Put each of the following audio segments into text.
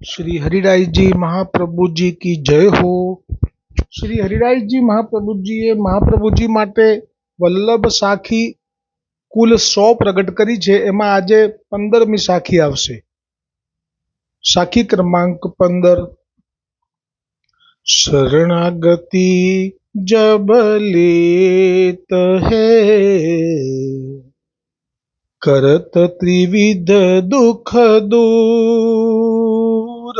श्री हरिराय जी महाप्रभु जी की जय हो। श्री हरिराय जी महाप्रभु जी એ મહાપ્રભુ જી માટે વલ્લભ સાખી કુલ 100 પ્રગટ કરી છે। એમાં આજે 15મી સાખી આવશે। સાખી ક્રમાંક 15। शरणागति जब लेत है करत त्रिविध दुख दूर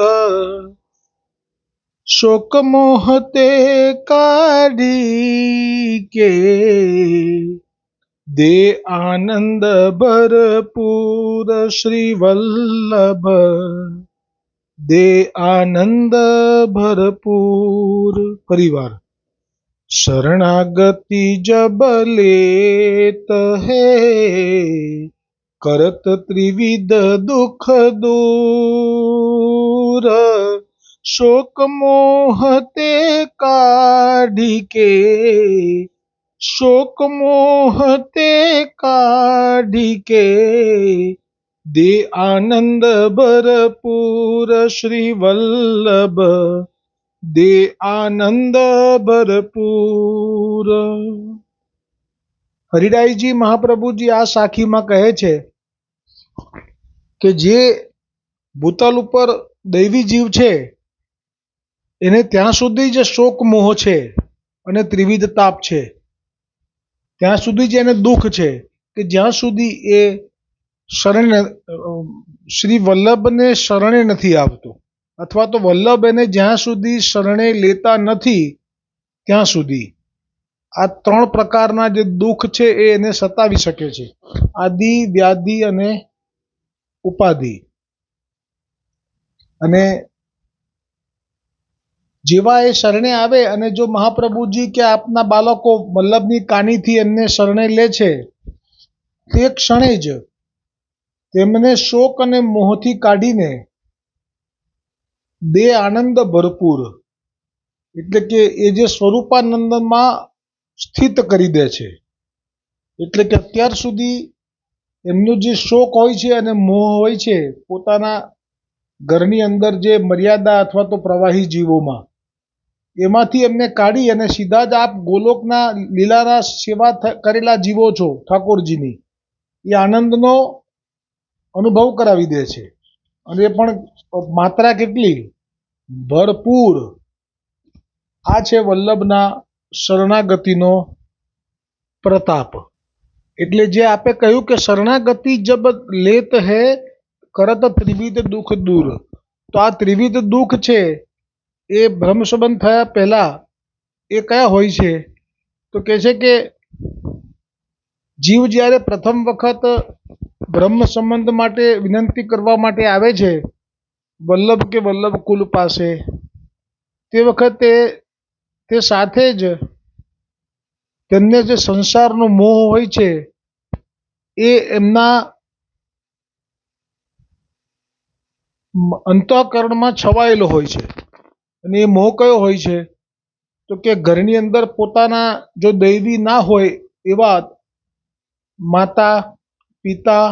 शोक मोहते काढ़ी के दे आनंद भरपूर श्री वल्लभ दे आनंद भरपूर परिवार। शरणागति जब लेत है करत त्रिविध दुख दूर शोक मोहते काढ़ी के शोक मोहते काढ़ी के दे आनंद भरपूर श्री वल्लभ दे आनंद भरपूर। હરિરાયજી મહાપ્રભુજી આ સાખીમાં કહે છે કે જે ભૂતલ ઉપર દૈવી જીવ છે એને ત્યાં સુધી જ શોક મોહ છે અને ત્રિવિધ તાપ છે, ત્યાં સુધી જ એને દુઃખ છે કે જ્યાં સુધી એ શરણે શ્રી વલ્લભને શરણે નથી આવતો, અથવા તો વલ્લભ એને જ્યાં સુધી શરણે લેતા નથી ત્યાં સુધી આ 3 પ્રકારના જે દુઃખ છે એ એને સતાવી શકે છે, આદિ વ્યાધિ અને ઉપાધિ। અને જેવા એ શરણે આવે અને જો મહાપ્રભુજી કે આપના બાળકો વલ્લભની કાનીથી એમને શરણે લે છે તે ક્ષણે જ તેમને શોક અને મોહથી કાઢીને દે આનંદ ભરપૂર એટલે કે એ જે સ્વરૂપાનંદમાં સ્થિત કરી દે છે। એટલે કે અત્યાર સુધી એમનો જે શોક હોય છે અને મોહ હોય છે પોતાના ઘરની અંદર જે મર્યાદા અથવા તો પ્રવાહી જીવોમાં, એમાંથી એમને કાઢી અને સીધા જ આપ ગોલોકના લીલાના સેવા કરેલા જીવો છો ઠાકોરજીની, એ આનંદનો અનુભવ કરાવી દે છે। અને એ પણ માત્રા કેટલી ભરપૂર। આ છે વલ્લભના શરણાગતિનો પ્રતાપ। એટલે જે આપે કહ્યું કે શરણાગતિ જબ લેત હૈ કરત ત્રિવિધ દુઃખ દૂર, તો આ ત્રિવિધ દુઃખ છે એ બ્રહ્મ સંબંધ થયા પહેલા એ કયા હોય છે? તો કહે છે કે જીવ જ્યારે પ્રથમ વખત બ્રહ્મ સંબંધ માટે વિનંતી કરવા માટે આવે છે વલ્લભ કે વલ્લભ કુલ પાસે, તે વખતે તે સાથે જ તેમને જે સંસારનો મોહ હોય છે એ એમના અંતઃકરણમાં છવાયેલો હોય છે। અને એ મોહ કયો હોય છે? તો કે ઘરની અંદર પોતાના જો દૈવી ના હોય એવા માતા પિતા,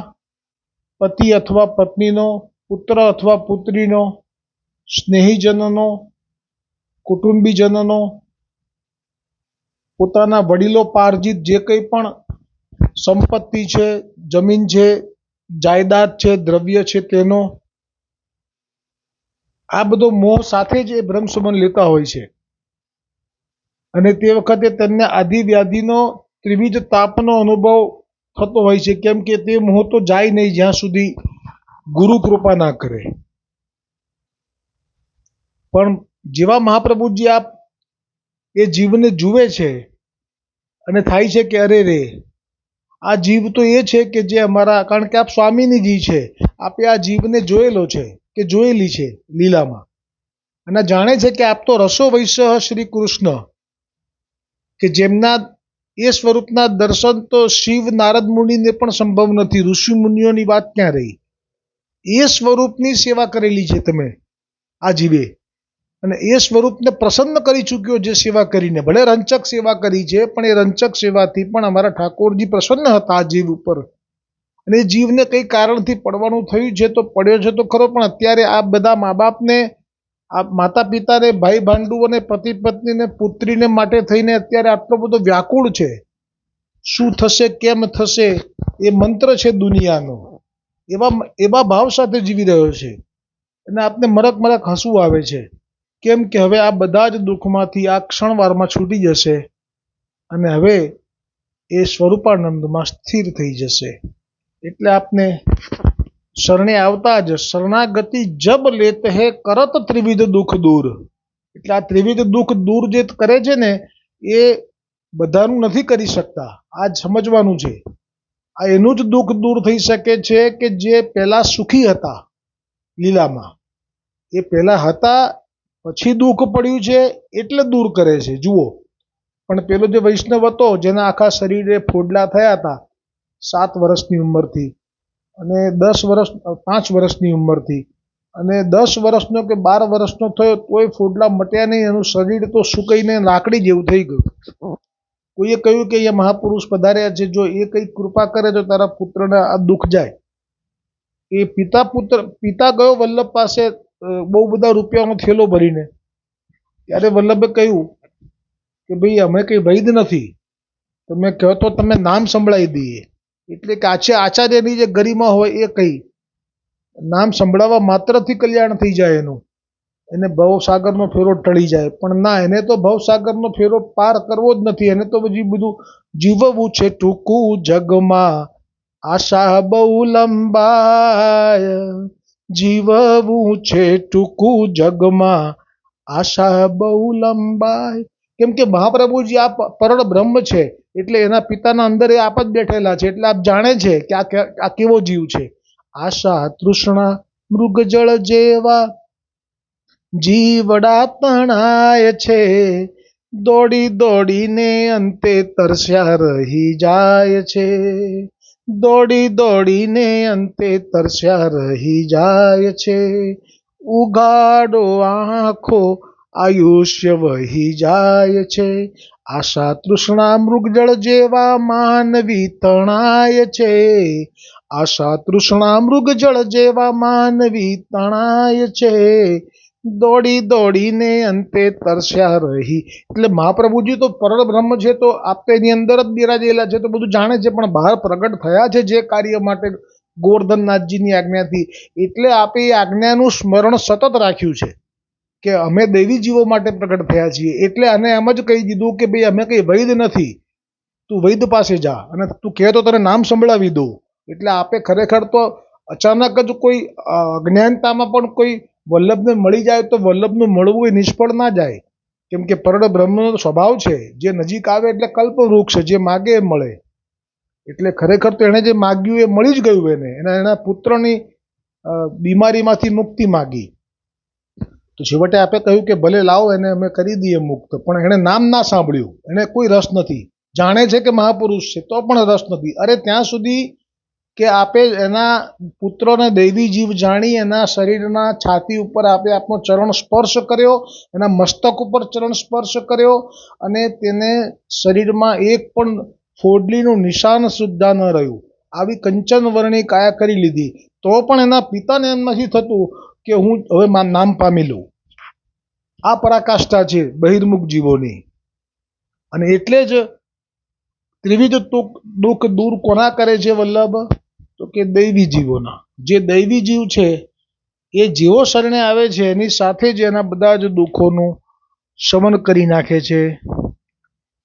પતિ અથવા પત્નીનો, પુત્ર અથવા પુત્રીનો, સ્નેહીજનોનો, કુટુંબીજનોનો, પોતાના વડીલો પાર્જિત જે કંઈ પણ સંપત્તિ છે, જમીન છે, જાયદાદ છે, દ્રવ્ય છે તેનો, આ બધો મોહ સાથે જ એ બ્રહ્મ સંબંધ લેતા હોય છે। અને તે વખતે તેમને આદિ વ્યાધિનો ત્રિવિધ તાપનો અનુભવ થતો હોય છે, કેમ કે તે મોહ તો જાય નહીં જ્યાં સુધી ગુરુ કૃપા ના કરે। પણ જેવા મહાપ્રભુજી આપ એ જીવને જુએ છે અને થાય છે કે અરે રે આ જીવ તો એ છે કે જે અમારા, કારણ કે આપ સ્વામીનીજી છે, આપે આ જીવને જોયેલો છે કે જોયેલી છે લીલામાં, અને જાણે છે કે આપ તો રસો વૈશ્ય શ્રી કૃષ્ણ કે જેમના એ સ્વરૂપના દર્શન તો શિવ નારદ મુનિને પણ સંભવ નથી, ઋષિ મુનિઓની વાત ક્યાં રહી। એ સ્વરૂપની સેવા કરેલી છે તમે આ જીવે, અને એ સ્વરૂપને પ્રસન્ન કરી ચૂક્યો જે સેવા કરીને, ભલે રંચક સેવા કરી છે પણ એ રંચક સેવાથી પણ અમારા ઠાકોરજી પ્રસન્ન હતા આ જીવ ઉપર, અને એ જીવને કંઈ કારણથી પડવાનું થયું છે તો પડ્યો છે તો ખરો, પણ અત્યારે આ બધા મા બાપને, આ માતા પિતાને, ભાઈ ભાંડુઓને, પતિ પત્નીને, પુત્રીને માટે થઈને અત્યારે આટલો બધો વ્યાકુળ છે. શું થશે, કેમ થશે, એ મંત્ર છે દુનિયાનો. એવા ભાવ સાથે જીવી રહ્યો છે અને આપને મરક મરક હસવું આવે છે. કેમ કે હવે આ બધા જ દુઃખમાંથી આ ક્ષણવારમાં છૂટી જશે અને હવે એ સ્વરૂપાનંદમાં સ્થિર થઈ જશે. એટલે આપને શરણે આવતા જ શરણાગતિ જબ લેત હે કરત ત્રિવિધ દુઃખ દૂર. એટલે આ ત્રિવિધ દુઃખ દૂર જે કરે છે ને એ બધાનું નથી કરી શકતા. આ જ સમજવાનું છે. આ એનું જ દુઃખ દૂર થઈ શકે છે કે જે પહેલા સુખી હતા લીલામાં. એ પહેલા હતા, પછી દુઃખ પડ્યું છે એટલે દૂર કરે છે. જુઓ, પણ પેલો જે વૈષ્ણવ હતો જેના આખા શરીરે ફોડલા થયા હતા 7 વર્ષની ઉંમરથી અને 5 વર્ષની ઉંમરથી, અને 10 વર્ષનો કે 12 વર્ષનો થયો તોય ફોડલા મટ્યા નહીં. એનું શરીર તો સુકાઈને લાકડી જેવું થઈ ગયું. કોઈએ કહ્યું કે એ મહાપુરુષ પધાર્યા છે, જો એ કંઈ કૃપા કરે તો તારા પુત્રને આ દુઃખ જાય. એ પિતા ગયો વલ્લભ પાસે બહુ બધા રૂપિયાનો થેલો ભરીને. ત્યારે વલ્લભે કહ્યું કે ભાઈ અમે કંઈ વૈદ નથી, તમે કહો તો તમે નામ સંભળાવી દઈએ. એટલે કે આચાર્યની જે ગરિમા હોય એ કહી, નામ સંભળાવવા માત્રથી કલ્યાણ થઈ જાય એનું, એને ભવસાગરનો ફેરો ટળી જાય. પણ ના, એને તો ભવસાગરનો ફેરો પાર કરવો જ નથી. એને તો બધું જીવવું છે ટૂંકું જગમાં, આશા બહુ લંબાય. જીવવું છે ટૂંકું જગમાં, આશા બહુ લંબાય. કેમ કે મહાપ્રભુજી આ પરળ બ્રહ્મ છે, એટલે એના પિતાના અંદર એ આપ જ બેઠેલા છે. એટલે આપ જાણે છે કે આ કેવો જીવ છે. આશા તૃષ્ણા મૃગજળ જેવા જીવડા તણાય છે, દોડી દોડીને અંતે તરસ્યા રહી જાય છે. દોડી દોડીને અંતે તરસ્યા રહી જાય છે. ઉઘાડો આંખો આયુષ્ય વહી જાય છે. આશા તૃષ્ણા મૃગજળ જેવા માનવી તણાય છે. આશા તૃષ્ણા મૃગજળ જેવા માનવી તણાય છે, દોડી દોડીને અંતે તરસ્યા રહી. એટલે મહાપ્રભુજી તો પરળ બ્રહ્મ છે, તો આપ એની અંદર જ બિરાજેલા છે, તો બધું જાણે છે. પણ બહાર પ્રગટ થયા છે જે કાર્ય માટે ગોવર્ધનનાથજીની આજ્ઞાથી, એટલે આપે એ આજ્ઞાનું સ્મરણ સતત રાખ્યું છે કે અમે દૈવી જીવો માટે પ્રગટ થયા છીએ. એટલે આને એમ જ કહી દીધું કે ભાઈ અમે કંઈ વૈદ નથી, તું વૈદ પાસે જા અને તું કહે તો તને નામ સંભળાવી દઉં. એટલે આપે ખરેખર તો અચાનક જ કોઈ અજ્ઞાનતામાં પણ કોઈ વલ્લભને મળી જાય તો વલ્લભનું મળવું એ નિષ્ફળ ના જાય. કેમ કે પરળ બ્રહ્મનો સ્વભાવ છે, જે નજીક આવે એટલે કલ્પવૃક્ષ, જે માગે એ મળે. એટલે ખરેખર તો એણે જે માગ્યું એ મળી જ ગયું એને. એના પુત્રની બીમારીમાંથી મુક્તિ માગી. તો છેવટે આપે કહ્યું કે ભલે લાવો, એને અમે કરી દઈએ મુક્ત. પણ એણે નામ ના સાંભળ્યું, એને કોઈ રસ નથી. જાણે છે કે મહાપુરુષ છે તો પણ રસ નથી. અરે ત્યાં સુધી કે આપે એના પુત્રને દૈવી જીવ જાણી એના શરીરના છાતી ઉપર આપે આપનો ચરણ સ્પર્શ કર્યો, એના મસ્તક ઉપર ચરણ સ્પર્શ કર્યો, અને તેને શરીરમાં એક પણ ફોડલીનું નિશાન સુદ્ધા ન રહ્યું. આવી કંચન વર્ણી કાયા કરી લીધી. તો પણ એના પિતાને એમ નથી થતું કે હું હવે નામ પામી લઉં. આ પરાકાષ્ઠા છે બહિર્મુખ જીવોની. અને એટલે જ ત્રિવિધ દુઃખ દૂર કોના કરે છે વલ્લભ? તો કે દૈવી જીવોના. જે દૈવી જીવ છે એ જેવો શરણે આવે છે એની સાથે જ એના બધા જ દુઃખોનું શમન કરી નાખે છે.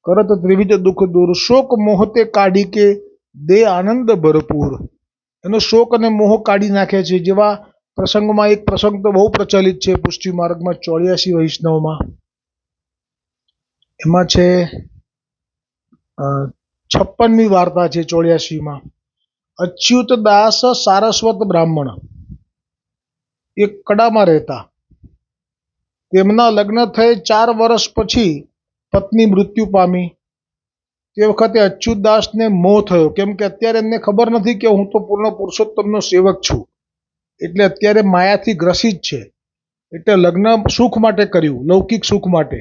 કરત ત્રિવિધ દુઃખ દૂર, શોક મોહતે કાઢી કે દે આનંદ ભરપૂર. એનો શોક અને મોહ કાઢી નાખે છે. જેવા પ્રસંગમાં એક પ્રસંગ તો બહુ પ્રચલિત છે પુષ્ટિ માર્ગમાં 84 વૈષ્ણવમાં. એમાં છે 56મી વાર્તા છે 84માં. અચ્યુત દાસ સારસ્વત બ્રાહ્મણ એક કડામાં રહેતા. તેમના લગ્ન થઈ 4 વર્ષ પછી પત્ની મૃત્યુ પામી. તે વખતે અચ્યુતદાસને મોહ થયો. કેમ કે અત્યારે એમને ખબર નથી કે હું તો પૂર્ણ પુરુષોત્તમનો સેવક છું, એટલે અત્યારે માયાથી ગ્રસિત છે. એટલે લગ્ન સુખ માટે કર્યું, લૌકિક સુખ માટે.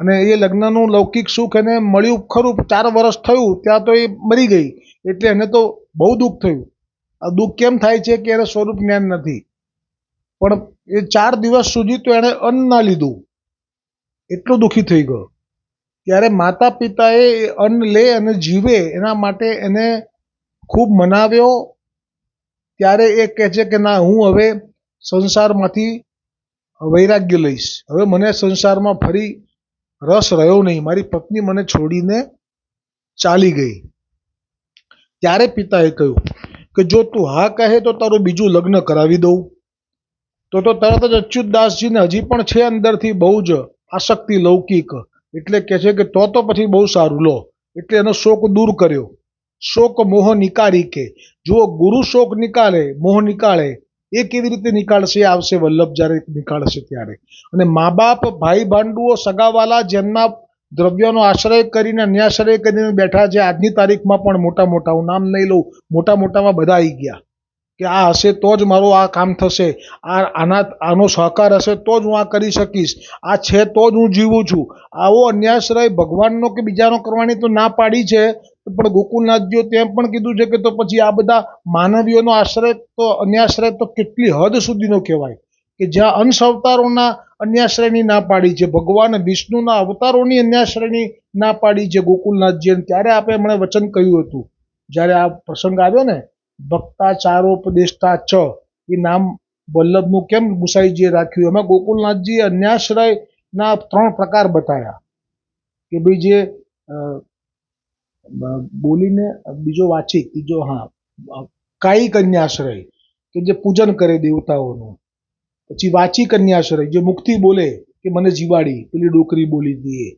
અને એ લગ્નનું લૌકિક સુખ એને મળ્યું ખરું. 4 વર્ષ થયું ત્યાં તો એ મરી ગઈ. એટલે એને તો બહુ દુઃખ થયું. આ દુઃખ કેમ થાય છે કે એને સ્વરૂપ જ્ઞાન નથી. પણ એ 4 દિવસ સુધી તો એણે અન્ન ના લીધું, એટલો દુઃખી થઈ ગયો. ત્યારે માતા પિતાએ એ અન્ન લે અને જીવે એના માટે એને ખૂબ મનાવ્યો. ત્યારે એ કહે છે કે ના, હું હવે સંસારમાંથી વૈરાગ્ય લઈશ, હવે મને સંસારમાં ફરી રસ રહ્યો નહીં. મારી પત્ની મને છોડીને ચાલી ગઈ. ત્યારે પિતાએ કહ્યું કે જો તું હા કહે તો તારું બીજું લગ્ન કરાવી દઉં. તો તરત જ અચ્યુતદાસજીને હજી પણ છે અંદરથી બહુ જ આસક્તિ લૌકિક, એટલે કહે છે કે તો પછી બહુ સારું, લો. એટલે એનો શોક દૂર કર્યો. શોક મોહ નિકાળી કે, જુઓ, ગુરુ શોક નિકાળે, મોહ નિકાળે, એ કેવી રીતે નિકાળશે? આવશે વલ્લભ જ્યારે નિકાળશે ત્યારે. અને મા બાપ, ભાઈ ભાંડુઓ, સગાવાલા જેમના દ્રવ્યનો આશ્રય કરીને, અન્યાશ્રય કરીને બેઠા છે આજની તારીખમાં પણ, મોટા મોટા, હું નામ નહીં લઉં, મોટા મોટામાં બધા આવી ગયા કે આ હશે તો જ મારું આ કામ થશે, આનો સહકાર હશે તો જ હું આ કરી શકીશ, આ છે તો જ હું જીવું છું. આવો અન્યાશ્રય ભગવાનનો કે બીજાનો કરવાની તો ના પાડી છે, પણ ગોકુળનાથજીએ તેમ પણ કીધું છે કે તો પછી આ બધા માનવીઓનો આશ્રય તો, અન્યાશ્રય તો કેટલી હદ સુધીનો કહેવાય કે જ્યાં અંશ અવતારોના અન્યાશ્રયની ના પાડી છે, ભગવાન વિષ્ણુના અવતારોની અન્યાશ્રયની ના પાડી છે ગોકુળનાથજીએ. ત્યારે આપણે હમણાં વચન કહ્યું હતું, જ્યારે આ પ્રસંગ આવ્યો ને, ભક્તાચારોપદેષ્ટા ચ, એ નામ વલ્લભનું કેમ ગુસાઈજીએ રાખ્યું? એમાં ગોકુળનાથજીએ અન્યાશ્રયના 3 પ્રકાર બતાવ્યા કે ભાઈ જે બોલીને, બીજો વાચિક, ત્રીજો કાયિક અન્યાશ્રય કે જે પૂજન કરે દેવતાઓનું, પછી વાચિક અન્યાશ્રય જે મુખથી બોલે કે મને જીવાડી, પેલી ડોકરી બોલી હતી,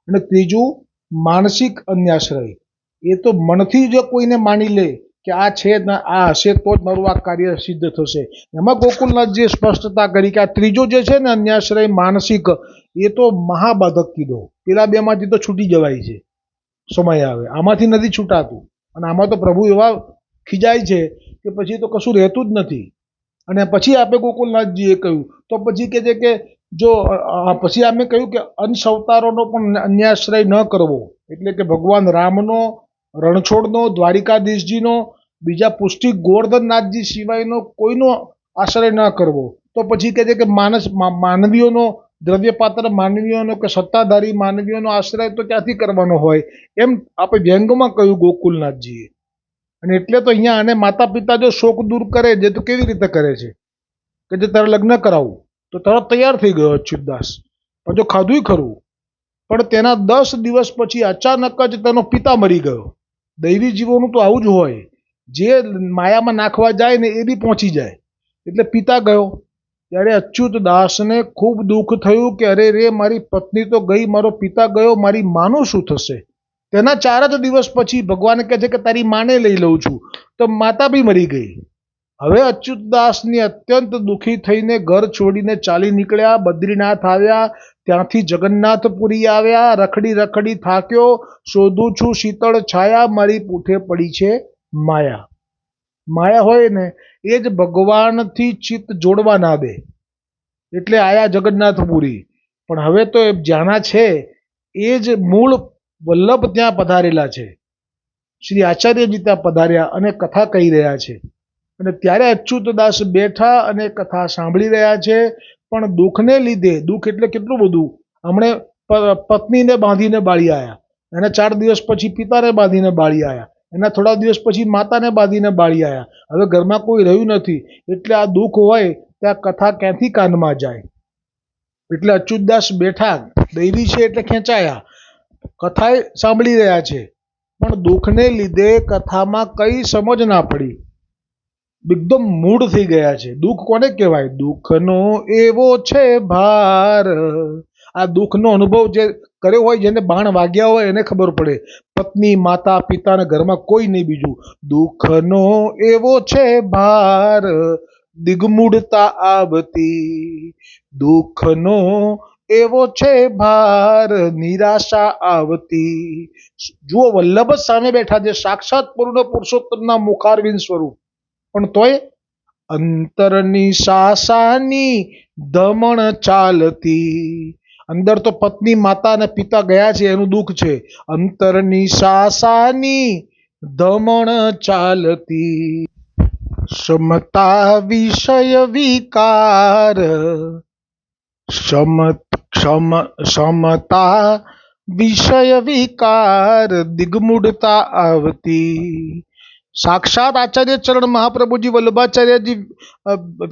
અને ત્રીજું માનસિક અન્યાશ્રય, એ તો મનથી જો કોઈને માની લે કે આ છે ને આ હશે તો જ મારું આ કાર્ય સિદ્ધ થશે. એમાં ગોકુળનાથજીએ સ્પષ્ટતા કરી કે આ ત્રીજો જે છે ને અન્યાશ્રય માનસિક, એ તો મહાબાધક કીધો. પેલા 2માંથી તો છૂટી જવાય છે સમય આવે, આમાંથી નથી છૂટાતું. અને આમાં તો પ્રભુ એવા ખીજાય છે કે પછી તો કશું રહેતું જ નથી. અને પછી આપણે ગોકુળનાથજીએ કહ્યું, તો પછી કહે છે કે જો પછી આપણે કહ્યું કે અંશ અવતારોનો પણ અન્યાશ્રય ન કરવો, એટલે કે ભગવાન રામનો, રણછોડનો, દ્વારિકાધીશજીનો, બીજા પુષ્ટિ ગોવર્ધનનાથજી સિવાયનો કોઈનો આશ્રય ન કરવો. તો પછી કહે છે કે માનવીઓનો, દ્રવ્યપાત્ર માનવીઓનો કે સત્તાધારી માનવીઓનો આશ્રય તો ક્યાંથી કરવાનો હોય? એમ આપણે વ્યંગમાં કહ્યું ગોકુળનાથજીએ. અને એટલે તો અહીંયા આને માતા પિતા જો શોક દૂર કરે છે તો કેવી રીતે કરે છે કે જે તારે લગ્ન કરાવવું, તો તરત તૈયાર થઈ ગયો અચ્યુતદાસ. પણ જો ખાધું ખરું, પણ તેના 10 દિવસ પછી અચાનક જ તેનો પિતા મરી ગયો. દૈવી જીવોનું તો આવું જ હોય, જે માયામાં નાખવા જાય ને એ બી પહોંચી જાય. એટલે પિતા ગયો. ત્યારે અચ્યુતદાસને ખૂબ દુઃખ થયું કે અરે રે, મારી પત્ની તો ગઈ, મારો પિતા ગયો, મારી માનું શું થશે? તેના 4 જ દિવસ પછી ભગવાન કહે છે કે તારી માને લઈ લઉં છું. તો માતા બી મરી ગઈ. હવે અચ્યુતદાસની અત્યંત દુઃખી થઈને ઘર છોડીને ચાલી નીકળ્યા, બદ્રીનાથ આવ્યા, ત્યાંથી જગન્નાથપુરી આવ્યા. રખડી રખડી થાક્યો, શોધું છું શીતળ છાયા, મારી પૂઠે પડી છે માયા. માયા હોય ને એ જ ભગવાનથી ચિત્ત જોડવા ના દે, એટલે આયા જગન્નાથપુરી. પણ હવે તો જ્યાંના છે એ જ મૂળ વલ્લભ ત્યાં પધારેલા છે, શ્રી આચાર્યજી ત્યાં પધાર્યા અને કથા કહી રહ્યા છે. અને ત્યારે અચ્યુતદાસ બેઠા અને કથા સાંભળી રહ્યા છે. પણ દુઃખને લીધે, દુઃખ એટલે કેટલું બધું, હમણે પત્નીને બાંધીને બાળી આવ્યા, એના 4 દિવસ પછી પિતાને બાંધીને બાળી આવ્યા, એના થોડા દિવસ પછી માતાને બાંધીને બાળી આવ્યા. હવે ઘરમાં કોઈ રહ્યું નથી, એટલે આ દુઃખ હોય ત્યાં કથા ક્યાંથી કાનમાં જાય? એટલે અચ્યુતદાસ બેઠા, દૈવી છે એટલે ખેંચાયા, કથા સાંભળી રહ્યા છે. પણ દુઃખને લીધે કથામાં કઈ સમજ ના પડી, એકદમ મૂડ થઈ ગયા છે. દુઃખ કોને કહેવાય? દુઃખનો એવો છે ભાર. આ દુઃખનો અનુભવ જે કર્યો હોય, જેને બાણ વાગ્યા હોય એને ખબર પડે. પત્ની, માતા, પિતા ને ઘરમાં કોઈ નહીં બીજું. દુઃખનો એવો છે ભાર, દિગ્મૂઢતા આવતી. દુઃખનો એવો છે ભાર, નિરાશા આવતી. જુઓ, વલ્લભ જ સામે બેઠા છે, સાક્ષાત પૂર્ણ પુરુષોત્તમના મુખારવિંદ સ્વરૂપ. પણ તોય અંતરની સાસાની ધમણ ચાલતી. અંદર તો પત્ની, માતા અને પિતા ગયા છે એનું દુઃખ છે. અંતરની સાસાની દમણ ચાલતી, ક્ષમતા વિષય વિકાર, ક્ષમતા વિષય વિકાર, દિગ્મૂઢતા આવતી. સાક્ષાત આચાર્ય ચરણ મહાપ્રભુજી વલ્લભાચાર્યજી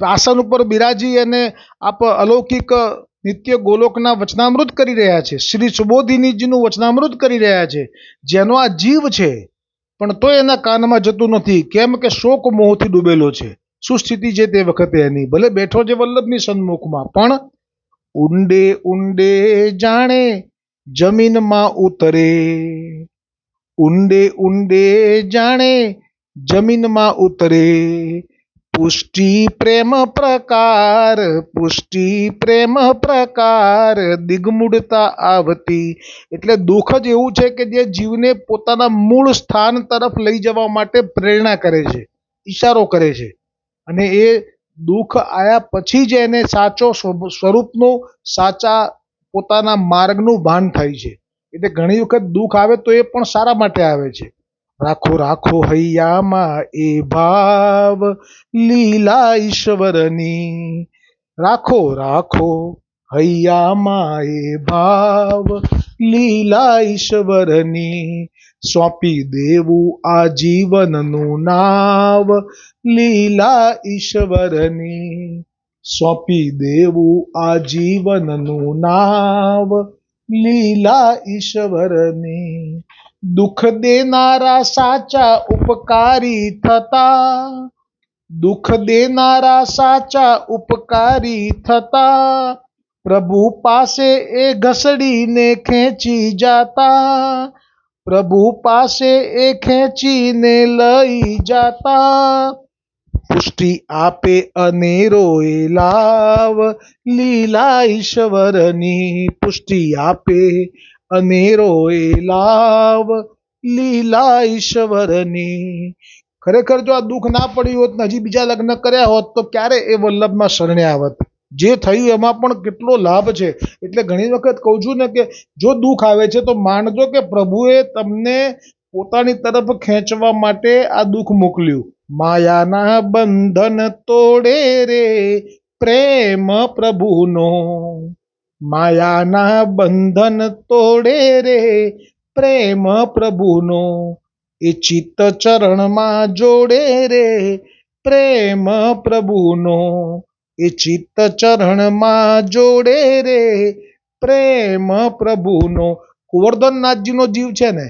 આસન ઉપર બિરાજી અને આપ અલૌકિક નિત્ય ગોલોકના વચનામૃત કરી રહ્યા છે. શ્રી સુબોધિનીજીનું વચનામૃત કરી રહ્યા છે, જેનો આ જીવ છે પણ તો એના કાનમાં જતું નથી. કેમ કે શોક મોહથી ડૂબેલો છે. શું સ્થિતિ છે તે વખતે એની? ભલે બેઠો છે વલ્લભની સન્મુખમાં, પણ ઊંડે ઊંડે જાણે જમીનમાં ઉતરે, ઊંડે ઊંડે જાણે જમીનમાં ઉતરે. પુષ્ટિ પ્રેમ પ્રકાર, પુષ્ટિ પ્રેમ પ્રકાર, દિગ્મૂઢતા આવતી. એટલે દુઃખ જ એવું છે કે જે જીવને પોતાના મૂળ સ્થાન તરફ લઈ જવા માટે પ્રેરણા કરે છે, ઈશારો કરે છે. અને એ દુઃખ આવ્યા પછી જ એને સાચો સ્વરૂપનું, સાચા પોતાના માર્ગનું ભાન થાય છે. એટલે ઘણી વખત દુઃખ આવે તો એ પણ સારા માટે આવે છે. રાખો રાખો હૈયામાં એ ભાવ લીલા ઈશ્વરની, રાખો રાખો હૈયામાં એ ભાવ લીલા ઈશ્વરની, સોંપી દેવું આ જીવનનું નાવ લીલા ઈશ્વરની, સોંપી દેવું આ જીવનનું નાવ લીલા ઈશ્વરની. દુઃખ દેનારા સાચા ઉપકારી થતા, દુઃખ દેનારા સાચા ઉપકારી થતા, પ્રભુ પાસે એ ઘસડીને ખેંચી જાતા, પ્રભુ પાસે એ ખેંચીને લઈ જાતા. પુષ્ટિ આપે અનેરો એ લાવ લીલા ઈશ્વરની, પુષ્ટિ આપે અનેરો એ લાવ લીલા ઈશ્વરની. ખરેખર જો આ દુઃખ ના પડ્યું હોત ને હજી બીજા લગ્ન કર્યા હોત તો ક્યારે એ વલ્લભમાં શરણે આવત. જે થયું એમાં પણ કેટલો લાભ છે. એટલે ઘણી વખત કહું છું ને કે જો દુઃખ આવે છે તો માનજો કે પ્રભુએ તમને પોતાની તરફ ખેંચવા માટે આ દુઃખ મોકલ્યું. માયાના બંધન તોડે રે પ્રેમ પ્રભુનો, માયાના બંધન તોડે રે પ્રેમ પ્રભુનો, એ ચિત્ત ચરણમાં જોડે રે પ્રેમ પ્રભુનો, એ ચિત્ત ચરણમાં જોડે રે પ્રેમ પ્રભુનો. ગોવર્ધનનાથજીનો જીવ છે ને,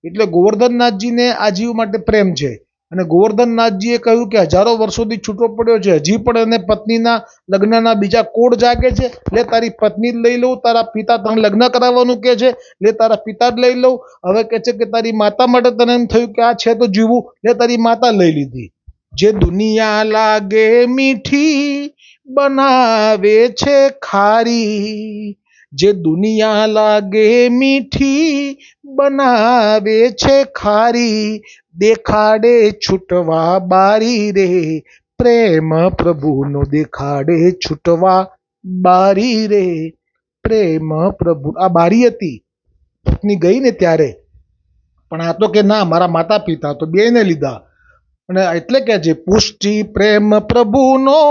એટલે ગોવર્ધનનાથજીને આ જીવ માટે પ્રેમ છે. અને ગોવર્ધનનાથજીએ કહ્યું કે હજારો વર્ષોથી છૂટો પડ્યો છે, હજી પણ એને પત્નીના લગ્નના બીજા કોડ જાગે છે. લે તારી પત્ની જ લઈ લઉં, તારા પિતા તને લગ્ન કરાવવાનું કે છે, લે તારા પિતા જ લઈ લઉં. હવે કે છે કે તારી માતા માટે તને એમ થયું કે આ છે તો જીવું, લે તારી માતા લઈ લીધી. જે દુનિયા લાગે મીઠી બનાવે છે ખારી, જે દુનિયા લાગે મીઠી બનાવે છે ખારી, દેખાડે છૂટવા બારી રે પ્રેમ પ્રભુનો, દેખાડે છૂટવા બારી રે પ્રેમ પ્રભુ. આ બારી હતી, પત્ની ગઈ ને ત્યારે, પણ આ તો કે ના મારા માતા પિતા તો બેને લીધા. અને એટલે કે છે પુષ્ટિ પ્રેમ પ્રભુનો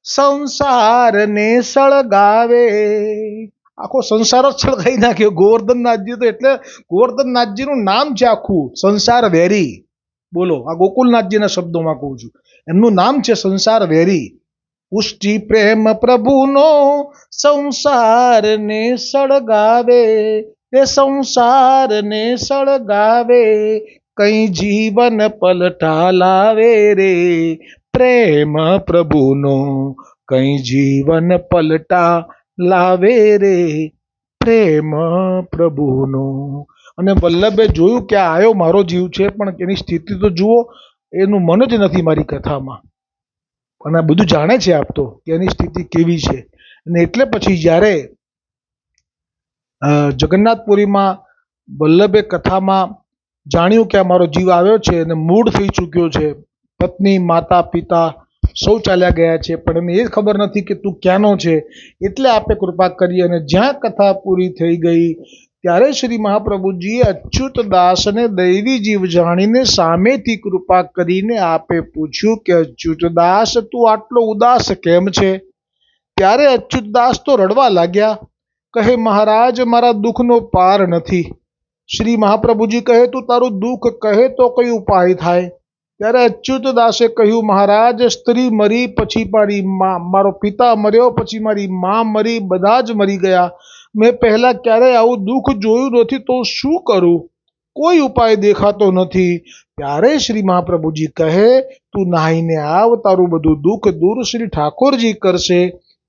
સંસારને સળગાવે, આખો સંસાર જ સળગાઈ નાખ્યો. ગોવર્ધનનાથજી તો એટલે ગોવર્ધનનાથજીનું નામ છે આખું સંસાર વેરી. બોલો, આ ગોકુલનાથજીના શબ્દોમાં કહું છું, એમનું નામ છે સંસાર વેરી. પુષ્ટિ પ્રેમ પ્રભુનો સંસારને સળગાવે, એ સંસારને સળગાવે, કઈ જીવન પલટા લાવે રે પ્રેમ પ્રભુનો, કઈ જીવન પલટા લાવે રે પ્રેમ પ્રભુનો. અને વલ્લભે જોયું કે આયો મારો જીવ છે, પણ એની સ્થિતિ તો જુઓ, એનું મન જ નથી મારી કથામાં. અને આ બધું જાણે છે આપ તો કે એની સ્થિતિ કેવી છે. અને એટલે પછી જ્યારે જગન્નાથપુરીમાં વલ્લભે કથામાં જાણ્યું કે આ મારો જીવ આવ્યો છે અને મૂળ થઈ ચૂક્યો છે, પત્ની માતા પિતા સૌ ચાલ્યા ગયા છે, પણ એને એ ખબર નથી કે તું ક્યાંનો છે. એટલે આપે કૃપા કરી અને જ્યાં કથા પૂરી થઈ ગઈ ત્યારે શ્રી મહાપ્રભુજીએ અચ્યુત દાસને દૈવી જીવ જાણીને સામેથી કૃપા કરીને આપે પૂછ્યું કે અચ્યુત દાસ તું આટલો ઉદાસ કેમ છે? ત્યારે અચ્યુત દાસ તો રડવા લાગ્યા. કહે મહારાજ મારા દુઃખનો પાર નથી. શ્રી મહાપ્રભુજી કહે તું તારું દુઃખ કહે તો કઈ ઉપાય થાય? ત્યારે અચ્યુત દાસે કહ્યું મહારાજ સ્ત્રી મરી, પછી મારો પિતા મર્યો, પછી મારી મા મરી, બધા જ મરી ગયા. મેં પહેલા ક્યારેય આવું દુઃખ જોયું નથી, તો શું કરું? કોઈ ઉપાય દેખાતો નથી. ત્યારે શ્રી મહાપ્રભુજી કહે તું નાહીને આવ, તારું બધું દુઃખ દૂર શ્રી ઠાકોરજી કરશે.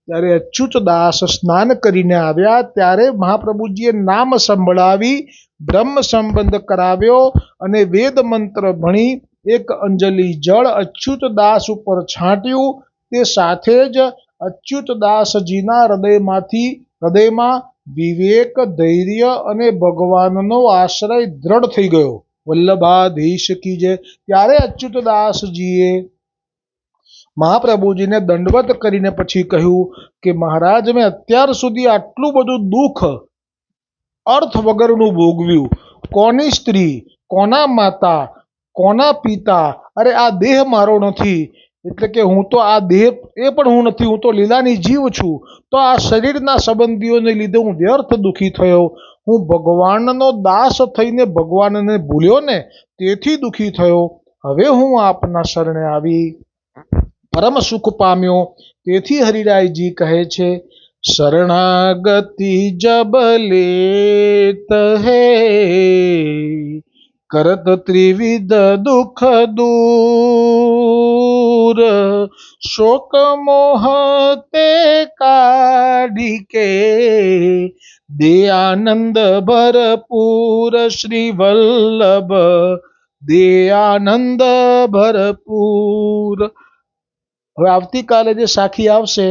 ત્યારે અચ્યુત દાસ સ્નાન કરીને આવ્યા. ત્યારે મહાપ્રભુજીએ નામ સંભળાવી બ્રહ્મ સંબંધ કરાવ્યો અને વેદ મંત્ર ભણી એક અંજલિ જળ અચ્યુત દાસ ઉપર છાંટ્યું. તે સાથે જ અચ્યુત દાસજીના હૃદયમાં વિવેક, ધૈર્ય અને ભગવાનનો આશ્રય દ્રઢ થઈ ગયો. વલ્લભાધીશ કી જય. ત્યારે અચ્યુત દાસજીએ મહાપ્રભુજીને દંડવત કરીને પછી કહ્યું કે મહારાજ મેં અત્યાર સુધી આટલું બધું દુઃખ અર્થ વગરનું ભોગવ્યું. કોની સ્ત્રી, કોના માતા, કોના પિતા, અરે આ દેહ મારો નથી, એટલે કે હું તો આ દેહ એ પણ હું નથી, હું તો લીલાની જીવ છું. તો આ શરીરના સંબંધીઓને લીધે હું વ્યર્થ દુઃખી થયો. હું ભગવાનનો દાસ થઈને ભગવાનને ભૂલ્યો ને, તેથી દુઃખી થયો. હવે હું આપના શરણે આવી પરમ સુખ પામ્યો. તેથી હરિરાયજી કહે છે શરણાગતિ જબ લેત હૈ, करत त्रिविध दुख दूर, शोक मोह ते काढ़ी के, दे आनंद भरपूर श्री वल्लभ, दे आनंद भरपूर. હવે આવતીકાલે જે સાખી આવશે